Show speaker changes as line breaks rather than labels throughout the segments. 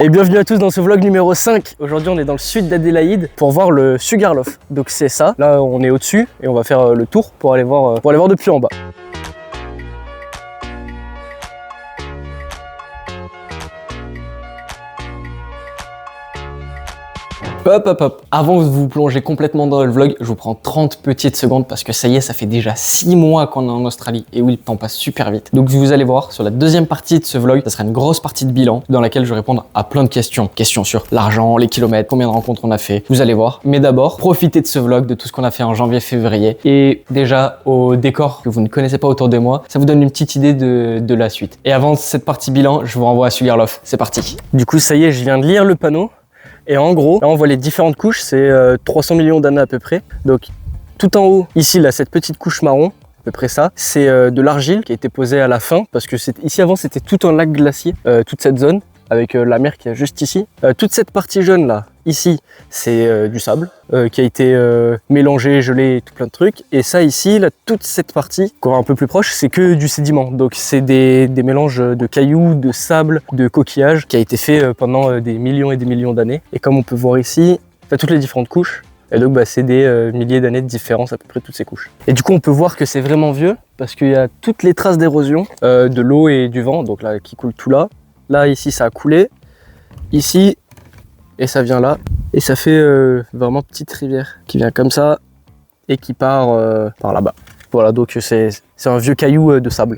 Et bienvenue à tous dans ce vlog numéro 5. Aujourd'hui on est dans le sud d'Adélaïde pour voir le Sugarloaf. Donc c'est ça, là on est au dessus et on va faire le tour pour aller voir depuis en bas. Hop. Avant de vous plonger complètement dans le vlog, je vous prends 30 petites secondes parce que ça y est, ça fait déjà 6 mois qu'on est en Australie et oui, le temps passe super vite. Donc vous allez voir, sur la deuxième partie de ce vlog, ça sera une grosse partie de bilan dans laquelle je vais répondre à plein de questions. Questions sur l'argent, les kilomètres, combien de rencontres on a fait, vous allez voir. Mais d'abord, profitez de ce vlog, de tout ce qu'on a fait en janvier-février. Et déjà, au décor que vous ne connaissez pas autour de moi, ça vous donne une petite idée de la suite. Et avant cette partie bilan, je vous renvoie à Sugarloaf. C'est parti. Du coup, ça y est, je viens de lire le panneau. Et en gros, là on voit les différentes couches, c'est 300 millions d'années à peu près. Donc tout en haut, ici, là, cette petite couche marron, à peu près ça, c'est de l'argile qui a été posée à la fin, parce que ici avant c'était tout un lac glacier, toute cette zone, avec la mer qui est juste ici. Toute cette partie jaune là, ici, c'est du sable qui a été mélangé, gelé, tout plein de trucs. Et ça ici, là, toute cette partie, qu'on voit un peu plus proche, c'est que du sédiment. Donc c'est des mélanges de cailloux, de sable, de coquillages, qui a été fait pendant des millions et des millions d'années. Et comme on peut voir ici, toutes les différentes couches. Et donc c'est des milliers d'années de différence à peu près toutes ces couches. Et du coup on peut voir que c'est vraiment vieux, parce qu'il y a toutes les traces d'érosion de l'eau et du vent, donc là qui coule tout là. Là, ici, ça a coulé. Ici, et ça vient là. Et ça fait vraiment petite rivière qui vient comme ça et qui part par là-bas. Voilà, donc c'est un vieux caillou de sable.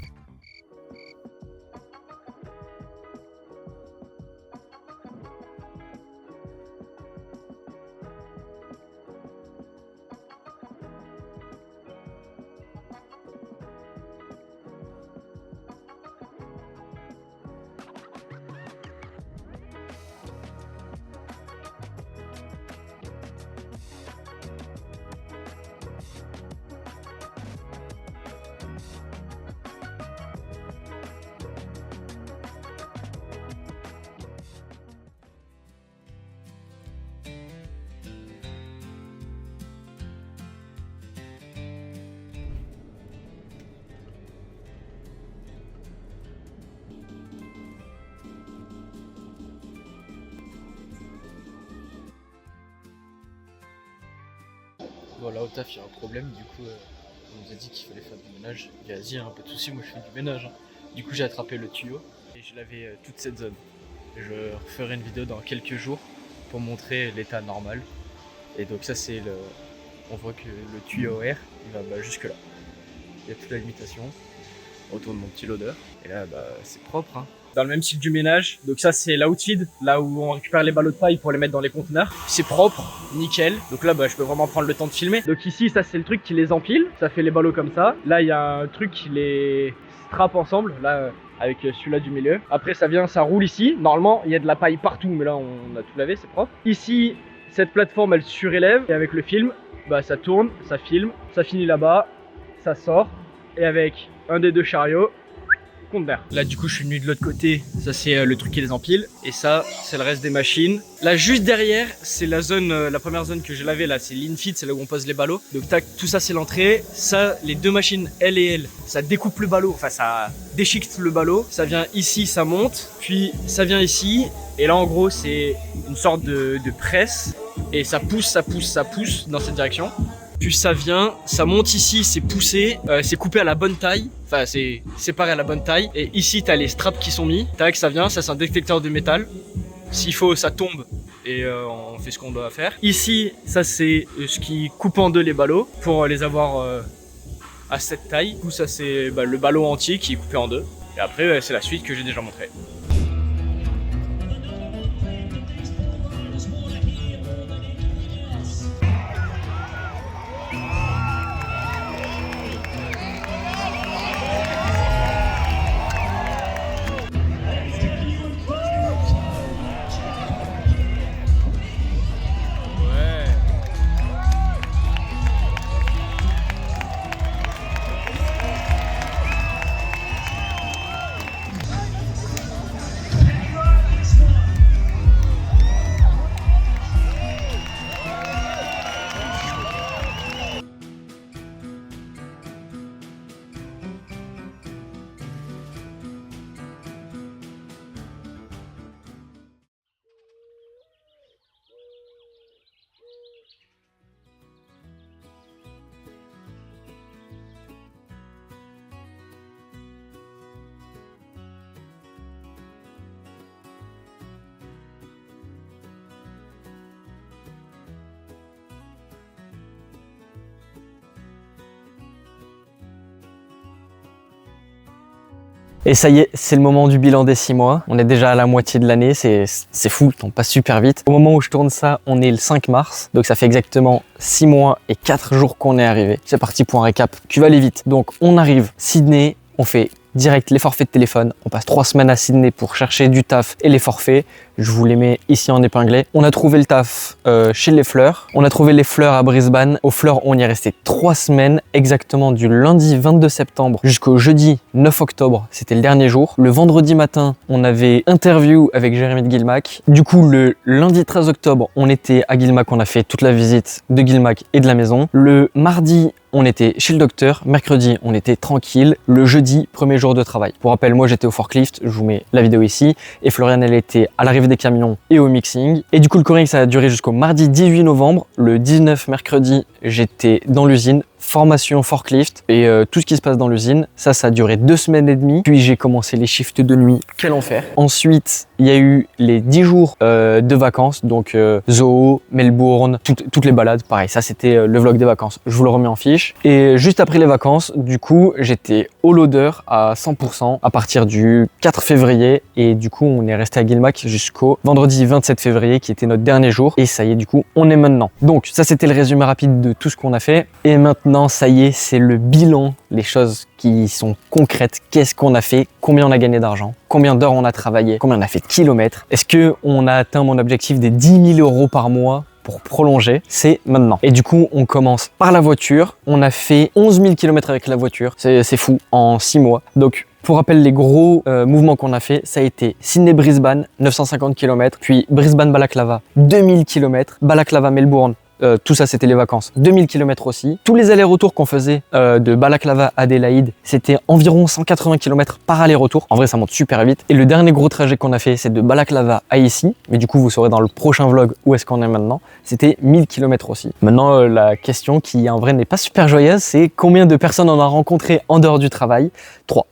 Voilà, au taf, il y a un problème, du coup, on nous a dit qu'il fallait faire du ménage. Il a dit, hein, pas de soucis, moi je fais du ménage. Hein. Du coup, j'ai attrapé le tuyau et je lavais toute cette zone. Je referai une vidéo dans quelques jours pour montrer l'état normal. Et donc ça, c'est le... On voit que le tuyau air, il va jusque là. Il y a toute la limitation autour de mon petit loader. Et là, c'est propre, hein. Dans le même style du ménage. Donc ça c'est l'outfeed, là où on récupère les ballots de paille pour les mettre dans les conteneurs. C'est propre, nickel. Donc là je peux vraiment prendre le temps de filmer. Donc ici ça c'est le truc qui les empile, ça fait les ballots comme ça. Là il y a un truc qui les strappe ensemble, là avec celui-là du milieu. Après ça vient, ça roule ici. Normalement il y a de la paille partout, mais là on a tout lavé, c'est propre. Ici cette plateforme elle surélève et avec le film, ça tourne, ça filme, ça finit là-bas, ça sort. Et avec un des deux chariots, conteneur. Là du coup je suis venu de l'autre côté, ça c'est le truc qui les empile et ça c'est le reste des machines. Là juste derrière c'est la zone, la première zone que j'ai lavée là, c'est l'infeed, c'est là où on pose les ballots. Donc tac, tout ça c'est l'entrée, ça les deux machines L et L, ça découpe le ballot, enfin ça déchiquette le ballot, ça vient ici, ça monte, puis ça vient ici et là en gros c'est une sorte de presse et ça pousse dans cette direction. Puis ça vient, ça monte ici, c'est poussé, c'est coupé à la bonne taille, enfin c'est séparé à la bonne taille. Et ici t'as les straps qui sont mis, tac ça vient, ça c'est un détecteur de métal. S'il faut ça tombe et on fait ce qu'on doit faire. Ici ça c'est ce qui coupe en deux les ballots pour les avoir à cette taille. Du coup ça c'est le ballot entier qui est coupé en deux. Et après c'est la suite que j'ai déjà montré.
Et ça y est, c'est le moment du bilan des 6 mois. On est déjà à la moitié de l'année, c'est fou, le temps passe super vite. Au moment où je tourne ça, on est le 5 mars, donc ça fait exactement 6 mois et 4 jours qu'on est arrivé. C'est parti pour un récap qui va aller vite. Donc on arrive, Sydney, on fait direct les forfaits de téléphone. On passe 3 semaines à Sydney pour chercher du taf et les forfaits. Je vous les mets ici en épinglé. On a trouvé le taf chez Les Fleurs. On a trouvé les Fleurs à Brisbane. Aux Fleurs, on y est resté 3 semaines, exactement du lundi 22 septembre jusqu'au jeudi 9 octobre. C'était le dernier jour. Le vendredi matin, on avait interview avec Jérémy de Guilmac. Du coup, le lundi 13 octobre, on était à Guilmac. On a fait toute la visite de Guilmac et de la maison. Le mardi, on était chez le docteur. Mercredi, on était tranquille. Le jeudi, premier jour de travail. Pour rappel, moi, j'étais au forklift. Je vous mets la vidéo ici. Et Floriane, elle était à l'arrivée des camions et au mixing. Et du coup, le coring, ça a duré jusqu'au mardi 18 novembre. Le 19 mercredi, j'étais dans l'usine. Formation forklift et tout ce qui se passe dans l'usine. Ça a duré 2 semaines et demie. Puis j'ai commencé les shifts de nuit. Quel enfer. Ensuite, il y a eu les 10 jours de vacances. Donc Zoo, Melbourne, toutes les balades. Pareil, ça c'était le vlog des vacances. Je vous le remets en fiche. Et juste après les vacances, du coup, j'étais au loader à 100% à partir du 4 février. Et du coup, on est resté à Guilmac jusqu'au vendredi 27 février qui était notre dernier jour. Et ça y est, du coup, on est maintenant. Donc ça, c'était le résumé rapide de tout ce qu'on a fait. Et maintenant, ça y est, c'est le bilan, les choses qui sont concrètes. Qu'est-ce qu'on a fait? Combien on a gagné d'argent? Combien d'heures on a travaillé? Combien on a fait de kilomètres? Est-ce qu'on a atteint mon objectif des 10 000 € par mois pour prolonger? C'est maintenant. Et du coup, on commence par la voiture. On a fait 11 000 km avec la voiture. C'est fou, en 6 mois. Donc, pour rappel, les gros mouvements qu'on a fait, ça a été Sydney-Brisbane, 950 km, puis Brisbane-Balaclava, 2000 km, Balaclava-Melbourne, tout ça c'était les vacances, 2000 km aussi. Tous les allers-retours qu'on faisait de Balaclava à Adélaïde, c'était environ 180 km par aller-retour. En vrai ça monte super vite. Et le dernier gros trajet qu'on a fait, c'est de Balaclava à ici, mais du coup vous saurez dans le prochain vlog où est-ce qu'on est maintenant. C'était 1000 km aussi. Maintenant la question qui en vrai n'est pas super joyeuse, c'est combien de personnes on a rencontré en dehors du travail? 3.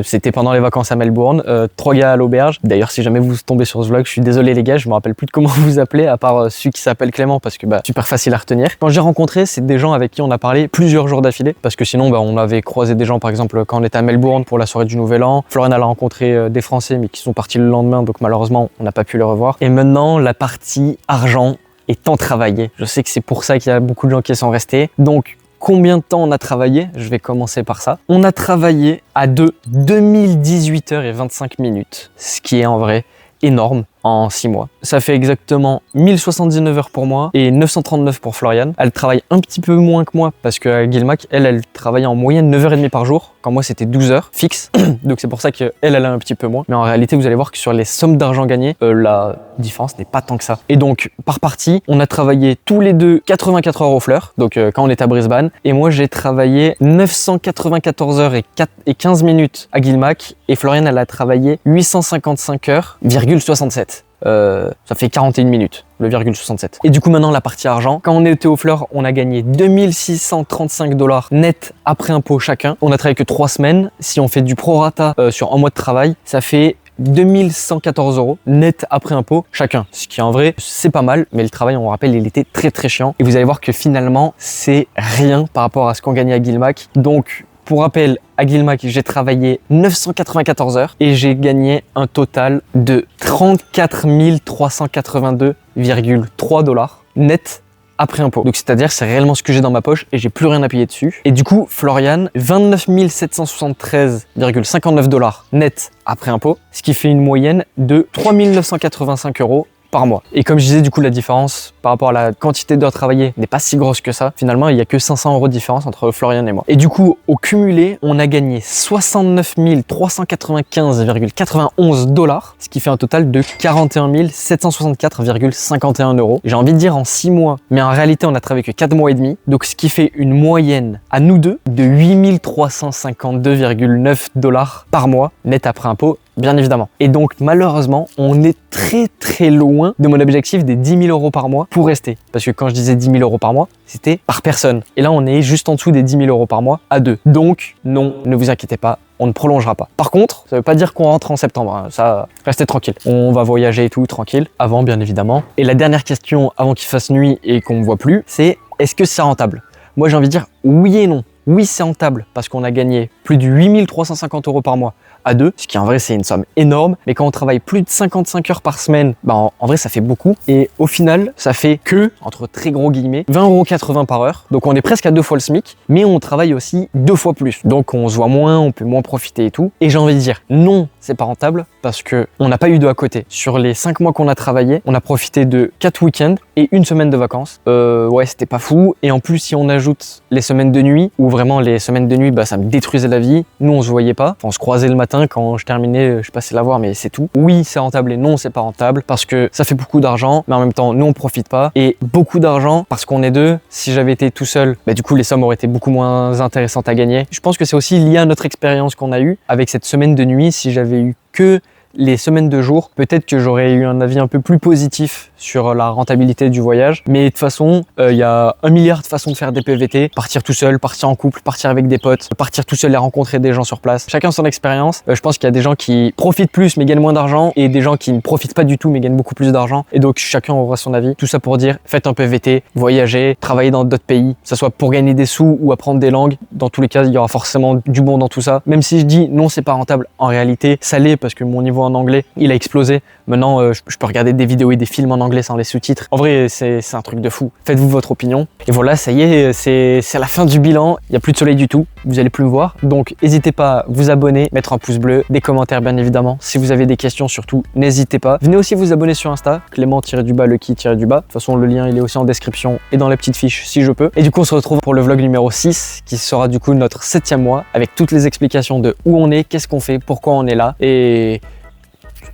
C'était pendant les vacances à Melbourne, 3 gars à l'auberge. D'ailleurs, si jamais vous tombez sur ce vlog, je suis désolé les gars, je me rappelle plus de comment vous appelez, à part celui qui s'appelle Clément, parce que super facile à retenir. Quand j'ai rencontré, c'est des gens avec qui on a parlé plusieurs jours d'affilée, parce que sinon, on avait croisé des gens, par exemple, quand on était à Melbourne pour la soirée du Nouvel An. Florian a rencontré des Français, mais qui sont partis le lendemain, donc malheureusement, on n'a pas pu les revoir. Et maintenant, la partie argent est tant travaillée. Je sais que c'est pour ça qu'il y a beaucoup de gens qui sont restés. Donc, combien de temps on a travaillé? Je vais commencer par ça. On a travaillé à 2018 h et 25 minutes, ce qui est en vrai énorme en 6 mois. Ça fait exactement 1079 heures pour moi et 939 pour Floriane. Elle travaille un petit peu moins que moi parce qu'à Guilmac, elle travaille en moyenne 9h30 par jour. Quand moi, c'était 12 heures fixe. Donc c'est pour ça qu'elle a un petit peu moins. Mais en réalité, vous allez voir que sur les sommes d'argent gagnées, la différence n'est pas tant que ça. Et donc, par partie, on a travaillé tous les deux 84 heures aux Fleurs. Donc quand on était à Brisbane. Et moi, j'ai travaillé 994 heures et 15 minutes à Guilmac. Et Floriane, elle a travaillé 855 heures,67. Ça fait 41 minutes, le virgule 67. Et du coup maintenant la partie argent, quand on était aux Fleurs, on a gagné 2635 $ net après impôt chacun. On a travaillé que 3 semaines. Si on fait du prorata sur un mois de travail, ça fait 2114 € net après impôt chacun. Ce qui en vrai, c'est pas mal, mais le travail, on vous rappelle, il était très très chiant. Et vous allez voir que finalement, c'est rien par rapport à ce qu'on gagnait à Guilmac. Donc, pour rappel, à Guilmac, j'ai travaillé 994 heures et j'ai gagné un total de 34 382,3 $ net après impôt. Donc c'est-à-dire c'est réellement ce que j'ai dans ma poche et j'ai plus rien à payer dessus. Et du coup, Floriane, 29 773,59 $ net après impôt, ce qui fait une moyenne de 3 985 € par mois. Et comme je disais, du coup, la différence par rapport à la quantité d'heures travaillées n'est pas si grosse que ça. Finalement, il n'y a que 500 € de différence entre Florian et moi. Et du coup, au cumulé, on a gagné 69 395,91 $, ce qui fait un total de 41 764,51 €. J'ai envie de dire en 6 mois, mais en réalité, on a travaillé que 4 mois et demi. Donc, ce qui fait une moyenne à nous deux de 8 352,9 $ par mois, net après impôt, bien évidemment. Et donc, malheureusement, on est très très loin de mon objectif des 10 000 € par mois pour rester. Parce que quand je disais 10 000 € par mois, c'était par personne. Et là, on est juste en dessous des 10 000 € par mois à 2. Donc, non, ne vous inquiétez pas, on ne prolongera pas. Par contre, ça veut pas dire qu'on rentre en septembre, hein. Ça, restez tranquille. On va voyager et tout, tranquille, avant bien évidemment. Et la dernière question, avant qu'il fasse nuit et qu'on me voit plus, c'est est-ce que c'est rentable? Moi, j'ai envie de dire oui et non. Oui, c'est rentable parce qu'on a gagné plus de 8 350 € par mois à 2, ce qui en vrai c'est une somme énorme, mais quand on travaille plus de 55 heures par semaine, bah en vrai ça fait beaucoup, et au final ça fait que, entre très gros guillemets, 20,80 € par heure, donc on est presque à 2 fois le SMIC, mais on travaille aussi 2 fois plus, donc on se voit moins, on peut moins profiter et tout, et j'ai envie de dire non, c'est pas rentable, parce que on n'a pas eu de à côté. Sur les 5 mois qu'on a travaillé, on a profité de 4 week-ends et une semaine de vacances. Ouais, c'était pas fou, et en plus si on ajoute les semaines de nuit, où vraiment les semaines de nuit, bah ça me détruisait la vie, nous on se voyait pas, enfin, on se croisait le matin quand je terminais, je passais la voir, mais c'est tout. Oui, c'est rentable et non, c'est pas rentable, parce que ça fait beaucoup d'argent, mais en même temps, nous on profite pas, et beaucoup d'argent, parce qu'on est deux. Si j'avais été tout seul, bah du coup les sommes auraient été beaucoup moins intéressantes à gagner. Je pense que c'est aussi lié à notre expérience qu'on a eue avec cette semaine de nuit. Si j'avais eu que les semaines de jour, peut-être que j'aurais eu un avis un peu plus positif sur la rentabilité du voyage. Mais de toute façon, il y a 1 milliard de façons de faire des PVT. Partir tout seul, partir en couple, partir avec des potes, partir tout seul et rencontrer des gens sur place. Chacun son expérience. Je pense qu'il y a des gens qui profitent plus mais gagnent moins d'argent, et des gens qui ne profitent pas du tout mais gagnent beaucoup plus d'argent. Et donc chacun aura son avis. Tout ça pour dire, faites un PVT, voyagez, travaillez dans d'autres pays, que ce soit pour gagner des sous ou apprendre des langues. Dans tous les cas, il y aura forcément du bon dans tout ça. Même si je dis non, c'est pas rentable, en réalité, ça l'est, parce que mon niveau en anglais, il a explosé. Maintenant, je peux regarder des vidéos et des films en anglais sans les sous-titres. En vrai, c'est un truc de fou. Faites-vous votre opinion. Et voilà, ça y est, c'est la fin du bilan. Il n'y a plus de soleil du tout. Vous allez plus me voir. Donc, n'hésitez pas à vous abonner, mettre un pouce bleu, des commentaires bien évidemment. Si vous avez des questions, surtout, n'hésitez pas. Venez aussi vous abonner sur Insta, Clément-Lucky-. De toute façon, le lien, il est aussi en description et dans la petite fiche si je peux. Et du coup, on se retrouve pour le vlog numéro 6, qui sera du coup notre 7e mois, avec toutes les explications de où on est, qu'est-ce qu'on fait, pourquoi on est là. Et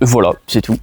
voilà, c'est tout.